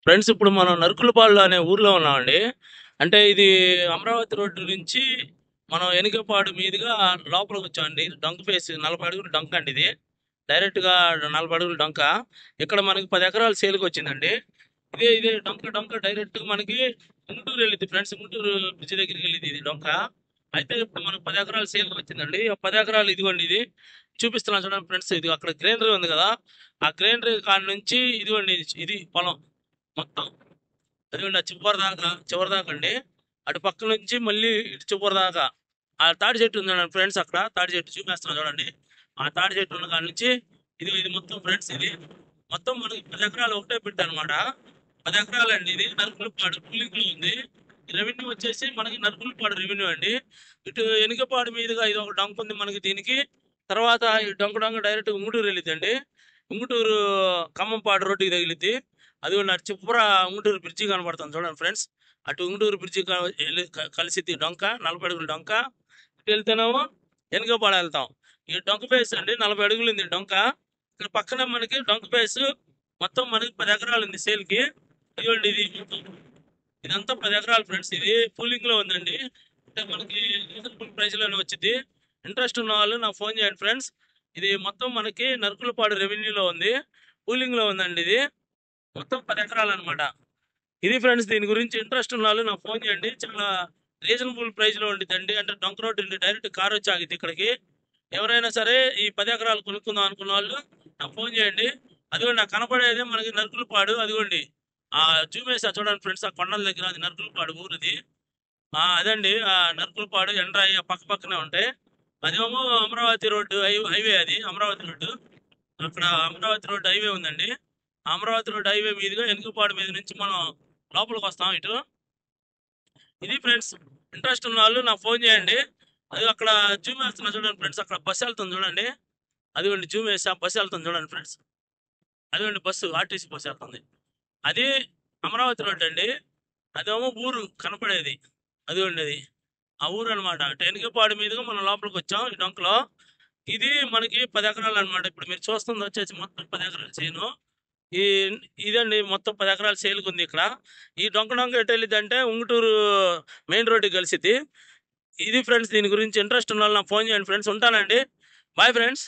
Friends ఇప్పుడు మనం నరుకులపాళ్ళు అనే ఊర్లో ఉన్నామండి. అంటే ఇది అమరావతి రోడ్డు నుంచి మనం ఎనికపాడు మీదుగా లోపలికి వచ్చామండి. డొంక ఫేస్ 40 అడుగులు డొంక అండి ఇది. డైరెక్ట్‌గా 40 అడుగులు డొంక. ఇక్కడ మనకి 10 ఎకరాలు సేల్‌కి వచ్చిందండి. ఇదే డొంక డొంక డైరెక్ట్ మనకి గుంటూరు వెళ్ళిద్ది ఫ్రెండ్స్. గుంటూరు బ్రిడ్జ్ దగ్గరికి వెళ్ళిద్ది ఇది డొంక. అయితే ఇప్పుడు మనకు 10 ఎకరాలు సేల్‌కి వచ్చిందండి. ఆ 10 ఎకరాలు ఇదిగోండి ఇది. చూపిస్తున్నాను చూడండి ఫ్రెండ్స్. ఇది అక్కడ గ్రైనరీ ఉంది కదా! ఆ గ్రైనరీ కాడ నుంచి ఇదిగోండి ఇది పొలం మొత్తం. అదిగోండి ఆ చివరి దాకా అండి. అటు పక్క నుంచి మళ్ళీ ఇటు చివరి దాకా ఆ తాడి చెట్టు ఉంది చూడండి ఫ్రెండ్స్. అక్కడ తాడి చెట్టు చూపిస్తున్నాను చూడండి. ఆ తాడి చెట్టు ఉన్న కాడ నుంచి ఇది మొత్తం ఫ్రెండ్స్. ఇది మొత్తం మనకి 10 ఎకరాలు ఒకటే బిట్ అనమాట. 10 ఎకరాలండి. ఇది నరుకులపాడు పుల్లింగ్ లో ఉంది. రెవెన్యూ వచ్చేసి మనకి నరుకులపాడు రెవెన్యూ అండి. ఇటు ఎనికపాడు మీదుగా ఇది ఒక డొంక ఉంది మనకి దీనికి. తర్వాత ఈ డొంక డొంక డైరెక్ట్ ఉంగుటూరు వెళ్ళిద్దండి. ఉంగుటూరు ఖమ్మంపాడు రోడ్డుకి తగిలిద్ది. అది కూడా అటు చివర ఉంగుటూరు బ్రిడ్జి కనబడుతుంది చూడండి ఫ్రెండ్స్. అటు ఉంగుటూరు బ్రిడ్జి కలిసిద్ది డొంక 40 అడుగుల డొంక. ఇటు వెళ్తేనేమో వెనుకపాడు వెళ్తాం. ఈ డొంక ఫేస్ అండి 40 అడుగులు ఉంది డొంక. ఇక్కడ పక్కన మనకి డొంక ఫేస్ మొత్తం మనకి 10 ఎకరాలు ఉంది సేల్కి. ఇదిగోండి ఇది ఇదంతా 10 ఎకరాలు ఫ్రెండ్స్. ఇది పూలింగ్ లో ఉందండి. అంటే మనకి రీజనబుల్ ప్రైస్ లోనే వచ్చింది. ఇంట్రెస్ట్ ఉన్న వాళ్ళు నాకు ఫోన్ చేయండి ఫ్రెండ్స్. ఇది మొత్తం మనకి నరుకులపాడు రెవెన్యూలో ఉంది. పూలింగ్ లో ఉందండి ఇది. మొత్తం 10 ఎకరాలు అనమాట. ఇది ఫ్రెండ్స్. దీని గురించి ఇంట్రెస్ట్ ఉన్న వాళ్ళు నాకు ఫోన్ చేయండి. చాలా రీజనబుల్ ప్రైస్ లో ఉండిద్దండి. అంటే డొంక రోడ్ నుండి డైరెక్ట్ కార్ వచ్చి ఆగిద్ది ఇక్కడికి. ఎవరైనా సరే ఈ 10 ఎకరాలు కొనుక్కుందాం అనుకున్న వాళ్ళు నాకు ఫోన్ చేయండి. అదిగోండి నాకు కనపడేది మనకి నరుకులపాడు. అదిగోండి ఆ జూమ్ వేసా చూడండి ఫ్రెండ్స్. ఆ కొండల దగ్గర అది నరుకులపాడు ఊరిది. అదండి ఆ నరుకులపాడు ఎండ్రాయి ఆ పక్క పక్కనే ఉంటాయి. అదేమో అమరావతి రోడ్డు హైవే. అది అమరావతి రోడ్డు. అక్కడ అమరావతి రోడ్డు హైవే ఉందండి. ఆ అమరావతి రోడ్డు హైవే మీదుగా ఎనుకపాడు మీద నుంచి మనం లోపలికి వస్తాం ఇటు. ఇది ఫ్రెండ్స్. ఇంట్రెస్ట్ ఉన్న వాళ్ళు నాకు ఫోన్ చేయండి. అది అక్కడ జూమ్ వేస్తున్నా చూడండి ఫ్రెండ్స్. అక్కడ బస్సు వెళ్తుంది చూడండి. అదిగోండి జూమ్ వేసి ఆ బస్సు వెళ్తుంది చూడండి ఫ్రెండ్స్. అదిగోండి బస్సు ఆర్టీసీ బస్సు వెళ్తుంది. అది అమరావతి రోడ్డు అండి. అదేమో ఊరు కనపడేది. అదిగోండి అది ఆ ఊరు అనమాట. టెనికపాడు మీదుగా మనం లోపలికి వచ్చాం ఈ డొంకలో. ఇది మనకి 10 ఎకరాలు అనమాట. ఇప్పుడు మీరు చూస్తుంది వచ్చేసి మొత్తం 10 ఎకరాలు చేను. ఈ ఇదండి మొత్తం 10 ఎకరాలు సేల్కి ఉంది ఇక్కడ. ఈ డొంక డొంక ఎటు వెళ్ళిద్ది అంటే ఉంగుటూరు మెయిన్ రోడ్డుకి కలిసిద్ది. ఇది ఫ్రెండ్స్. దీని గురించి ఇంట్రెస్ట్ ఉన్న వాళ్ళు నాకు ఫోన్ చేయండి ఫ్రెండ్స్. ఉంటానండి. Bye friends.